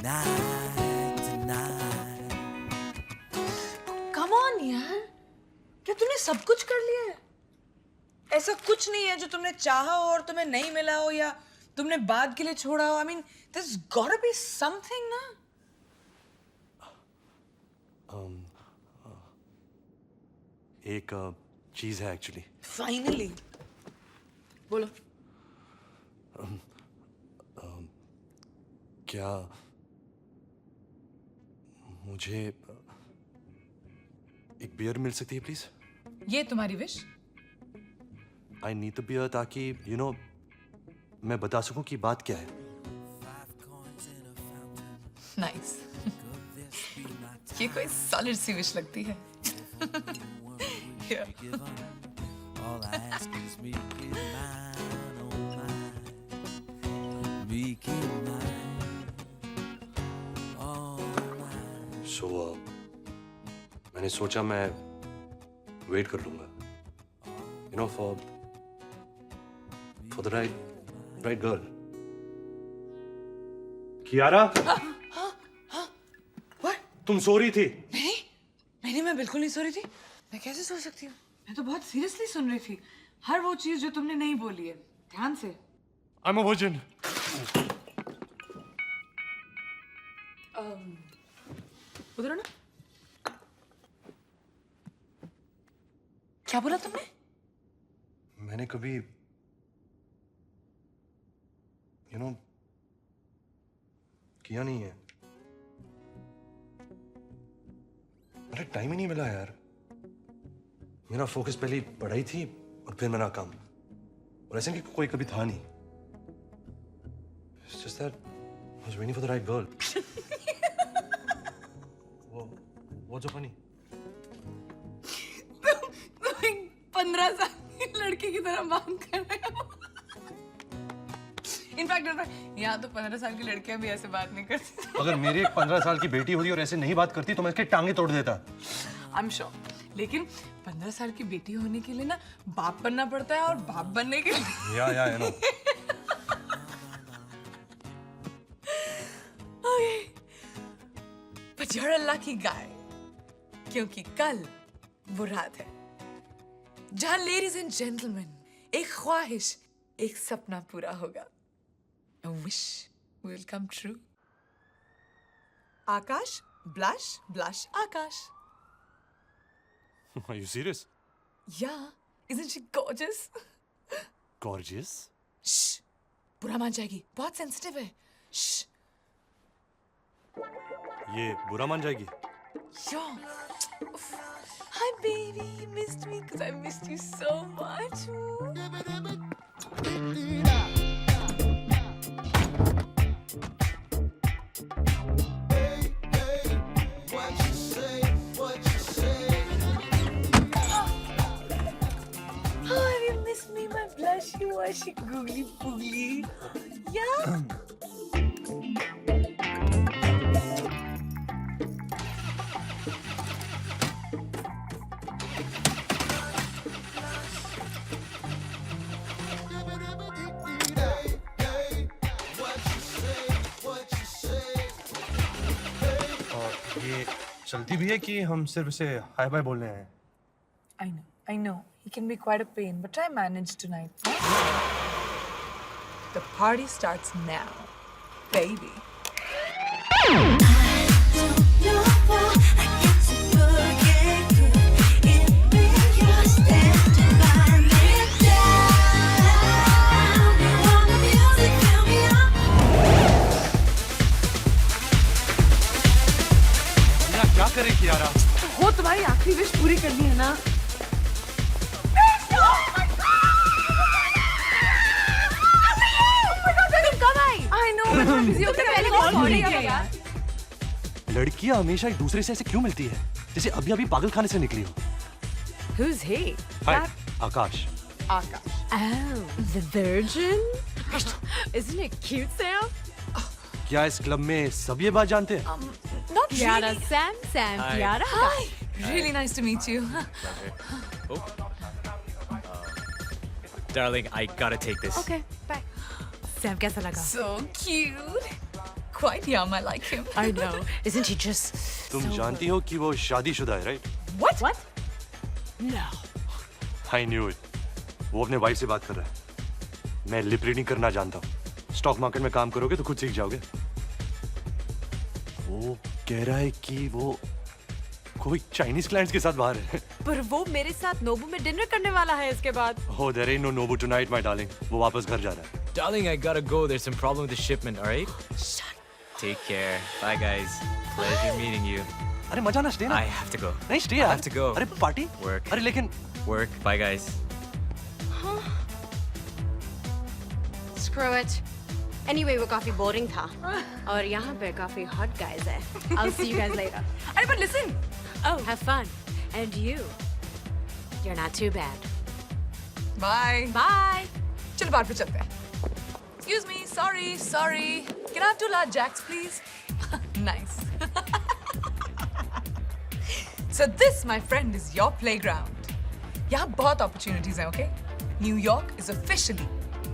tonight, tonight. Come on यार, क्या तुमने सब कुछ कर लिया है? ऐसा कुछ नहीं है जो तुमने चाहा हो और तुम्हें नहीं मिला हो या तुमने बाद के लिए छोड़ा हो. I mean, there's gotta be something ना. एक चीज है एक्चुअली. Finally. बोलो. क्या मुझे एक बियर मिल सकती है प्लीज? ये तुम्हारी wish? I need the beer ताकि यू नो मैं बता सकूं कि बात क्या है. Nice. ये कोई solid सी विश लगती है. Yeah. All I ask is make it mine, oh mine. Make it mine, oh mine. सो मैंने सोचा मैं वेट कर लूंगा. You know for the right girl. Kiara, What? तुम सो रही थी? नहीं, मैं बिल्कुल नहीं सो रही थी. मैं कैसे सो सकती हूँ? मैं तो बहुत सीरियसली सुन रही थी. हर वो चीज जो तुमने नहीं बोली है. ध्यान से. I'm a virgin. उधर ना. क्या बोला तुमने? मैंने कभी यू नो किया नहीं है. मुझे टाइम ही नहीं मिला यार. मेरा फोकस पहले पढ़ाई थी और फिर मेरा काम. और ऐसे कि कोई कभी था नहीं. It's just that I was waiting for the right girl. What's so funny? तुम एक 15 साल की लड़की की तरह बात कर रहे हो. इनफैक्ट यहाँ तो 15 साल की लड़कियां भी ऐसे बात नहीं करती. अगर मेरी एक 15 साल की बेटी होती और ऐसे नहीं बात करती तो मैं इसके टांगे तोड़ देता. I am sure. लेकिन 15 साल की बेटी होने के लिए ना बाप बनना पड़ता है और बाप बनने के लिए या I know. But you're a lucky guy. क्योंकि कल वो रात है जहां लेडीज एंड जेंटलमैन एक ख्वाहिश एक सपना पूरा होगा. A wish will come true. Akash blush blush Akash. Are you serious? Yeah, isn't she gorgeous? Gorgeous? Shh, बुरा मान जाएगी. बहुत सेंसिटिव है. Shh. ये बुरा मान जाएगी. Yo. Oof. Hi baby, you missed me because I missed you so much. Oh, have you missed me, my blushy, washy, googly poogly? Yeah. ये चलती भी है कि हम सिर्फ इसे हाय बाय बोलने आए हैं. I know. He can be quite a pain, but try manage tonight. The party starts now, baby. क्या करें कियारा? वो तुम्हारी आखिरी विश पूरी करनी है ना? लड़कियां हमेशा एक दूसरे से ऐसे क्यों मिलती है जैसे अभी अभी पागल खाने से निकली हो. Who's he? Hi Akash. Akash. Oh, the virgin? Isn't it cute, Sam? क्या इस क्लब में सब ये बात जानते हैं? Not Kiara, really. Sam, Kiara. Hi. Really nice to meet you. Darling, I gotta take this. Okay, bye. Sam, कैसा लगा? So cute. quite young. I like him. I know. Isn't he just तुम so जानती हो कि वो शादीशुदा है, right? What? What? No. I knew it. वो अपने वाइफ से बात कर रहा है. मैं लिप रीडिंग करना जानता हूँ. स्टॉक मार्केट में काम करोगे तो खुद सीख जाओगे. वो कह रहा है कि वो कोई चाइनीज क्लाइंट्स के साथ बाहर है. पर वो मेरे साथ नोबू में डिनर करने वाला है इसके बाद. Oh, there ain't no Nobu tonight, my darling. वो वापस घर जा रहा है. Darling, I gotta go. There's some problem with the shipment, alright? Take care. Bye, guys. Pleasure meeting you. अरे मजा ना, स्टे ना. I have to go. नहीं स्टे I यार. have to go. अरे पार्टी. Work. अरे लेकिन Work. Bye, guys. Screw it. Anyway, वो काफी boring था. और यहाँ पे काफी hot guys है. I'll see you guys later. Hey, but listen. Oh, have fun. And you. You're not too bad. Bye. Bye. चलो बाहर पे चलते हैं. Excuse me. Sorry. Can I have 2 large jacks, please? Nice. So this, my friend, is your playground. यहाँ बहुत opportunities हैं, okay? New York is officially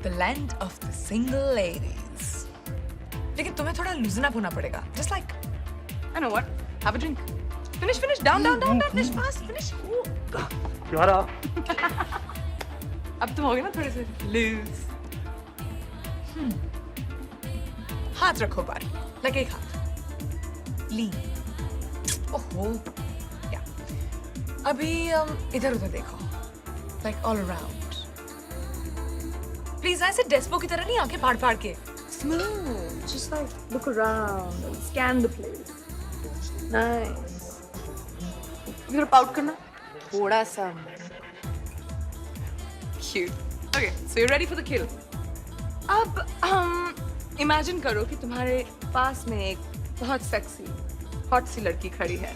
the land of the single ladies. लेकिन तुम्हें थोड़ा loosen up होना पड़ेगा. Just like, I know what. Have a drink. Finish. Down. Finish fast. Finish. क्या रहा? अब तुम हो गए ना थोड़े से लूज. हाथ रखो बार. लगे एक हाथ. लीन. ओहो. या. अभी इधर उधर देखो. Like all around. Please ऐसे डेस्पो की तरह नहीं आके फाड़ के. Smooth. Just like look around and scan the place. Nice. इधर पाउट करना. थोड़ा सा. Cute. Okay, so you're ready for the kill. अब imagine करो कि तुम्हारे पास में एक बहुत sexy, hot सी लड़की खड़ी है.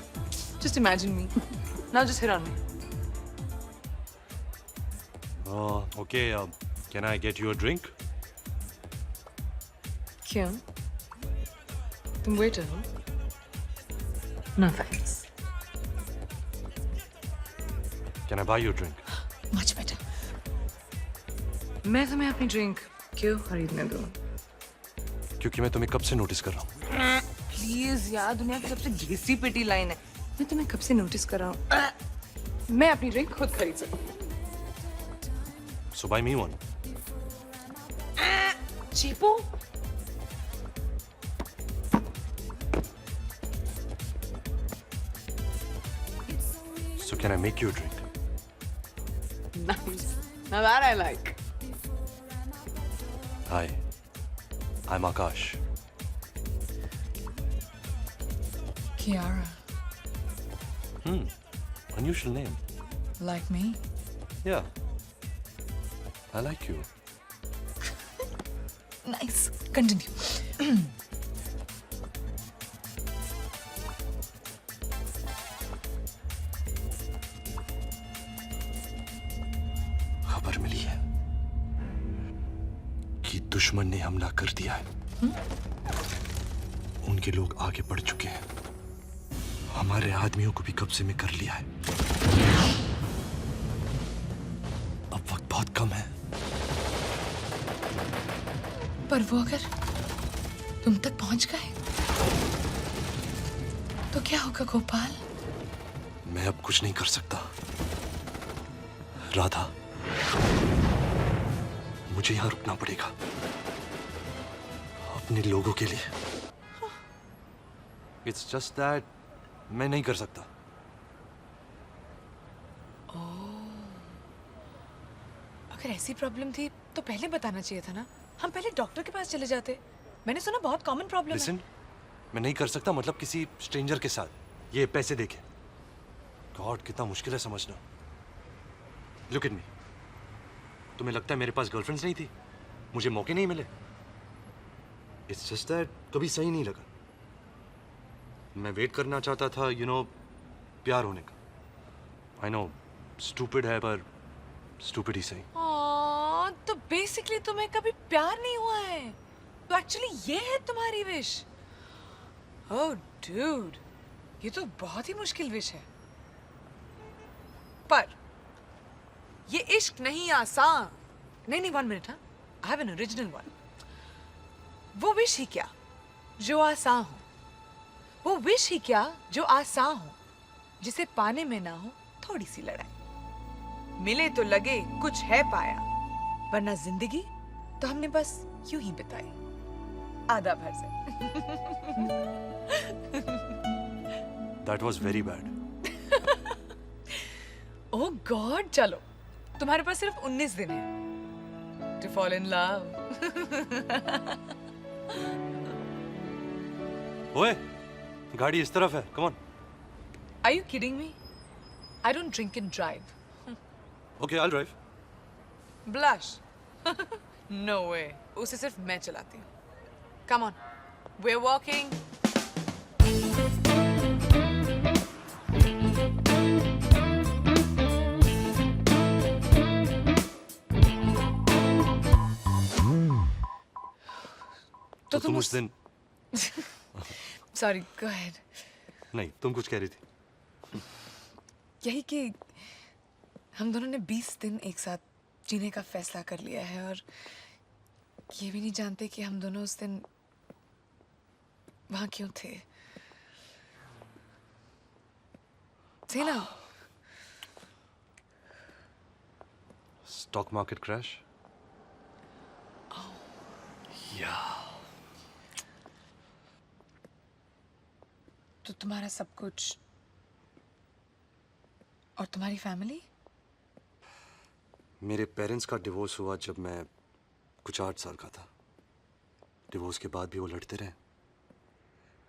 Just imagine me. Now just hit on me. Okay, can I get you a drink? क्यों? तुम waiter हो? No thanks. Can I buy you a drink? Much better. मैं तुम्हें अपनी ड्रिंक क्यों खरीदने दूँ? क्योंकि मैं तुम्हें कब से नोटिस कर रहा हूँ. प्लीज यार, दुनिया की सबसे घिसी पिटी लाइन है. मैं तुम्हें कब से नोटिस कर रहा हूँ. मैं अपनी ड्रिंक खुद खरीद सकूँ. So buy me one. चीपो. So can I make you a drink? Nice. Now that I like. Hi, I'm Akash. Kiara. Unusual name. Like me? Yeah. I like you. Nice. Continue. खबर मिली है कि दुश्मन ने हमला कर दिया है. उनके लोग आगे बढ़ चुके हैं. हमारे आदमियों को भी कब्जे में कर लिया है. अब वक्त बहुत कम है. पर वो अगर तुम तक पहुंच गए तो क्या होगा गोपाल? मैं अब कुछ नहीं कर सकता. राधा, मुझे यहां रुकना पड़ेगा अपने लोगों के लिए. इट्स जस्ट दैट मैं नहीं कर सकता. अगर ऐसी प्रॉब्लम थी तो पहले बताना चाहिए था ना. हम पहले डॉक्टर के पास चले जाते. मैंने सुना बहुत कॉमन प्रॉब्लम है. लिसन, मैं नहीं कर सकता मतलब किसी स्ट्रेंजर के साथ. ये पैसे देके. गॉड, कितना मुश्किल है समझना. Look at me. तुम्हें लगता है मेरे पास गर्लफ्रेंड्स नहीं थी, मुझे मौके नहीं मिले? इट्स जस्ट दैट कभी सही नहीं लगा. मैं वेट करना चाहता था, यू नो, प्यार होने का. आई नो स्टूपिड है, पर स्टूपिड ही सही. तो बेसिकली तुम्हें कभी प्यार नहीं हुआ है. तो एक्चुअली ये है तुम्हारी विश. ओह डूड, ये तो बहुत ही मुश्किल विश है. पर ये इश्क नहीं आसान. नहीं 1 मिनट. हाँ, I have an original one. वो विश ही क्या जो आसान हो, वो विश ही क्या जो आसान हो, जिसे पाने में ना हो थोड़ी सी लड़ाई। मिले तो लगे कुछ है पाया, वरना जिंदगी तो हमने बस यूं ही बिताई, आधा भर से। That was very bad. Oh God, चलो तुम्हारे पास सिर्फ 19 दिन है टू फॉल इन लव। ओए, गाड़ी इस तरफ है, come on. Are you kidding me? I don't drink and drive. Okay, I drive. Blush? No way. उसे सिर्फ मैं चलाती हूँ। Come on, we're walking. तो तुम उस दिन, Sorry, go ahead. नहीं, तुम कुछ कह रही थी। यही कि हम दोनों ने 20 दिन एक साथ जीने का फैसला कर लिया है और ये भी नहीं जानते कि हम दोनों उस दिन वहां क्यों थे। Say now. Stock market crash. या तो तुम्हारा सब कुछ और तुम्हारी फैमिली? मेरे पेरेंट्स का डिवोर्स हुआ जब मैं कुछ 8 साल का था। डिवोर्स के बाद भी वो लड़ते रहे।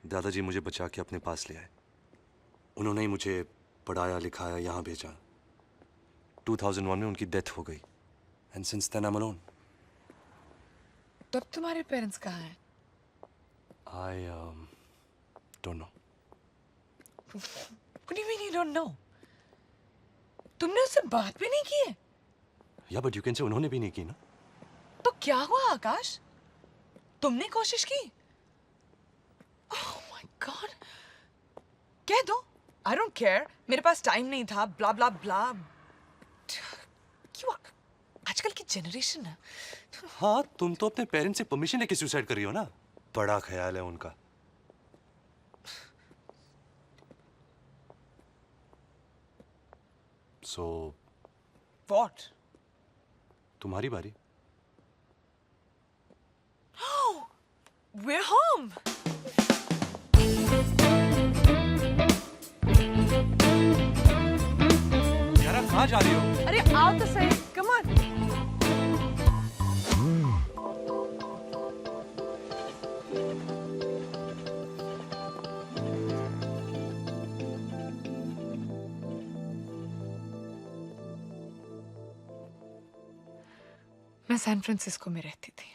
दादाजी मुझे बचा के अपने पास ले आए। उन्होंने ही मुझे पढ़ाया लिखाया, यहाँ भेजा। 2001 में उनकी डेथ हो गई। And since then I am alone. तब तुम्हारे पेरेंट्स कहाँ हैं? I don't know. What do you mean you don't know? तुमने उससे बात भी नहीं की है? या बट यू कैन से उन्होंने भी नहीं की ना। तो क्या हुआ आकाश? तुमने कोशिश की? Oh my God! कह दो। I don't care. मेरे पास टाइम नहीं था। Blah blah blah. क्यों? आजकल की जनरेशन है। हाँ, तुम तो अपने पेरेंट्स से परमिशन लेके सुसाइड कर रही हो ना। बड़ा ख्याल है उनका। So, What? तुम्हारी बारी। We're home. यार कहाँ जा रही हो? अरे आओ तो सही। Come on. मैं सैन फ्रांसिस्को में रहती थी।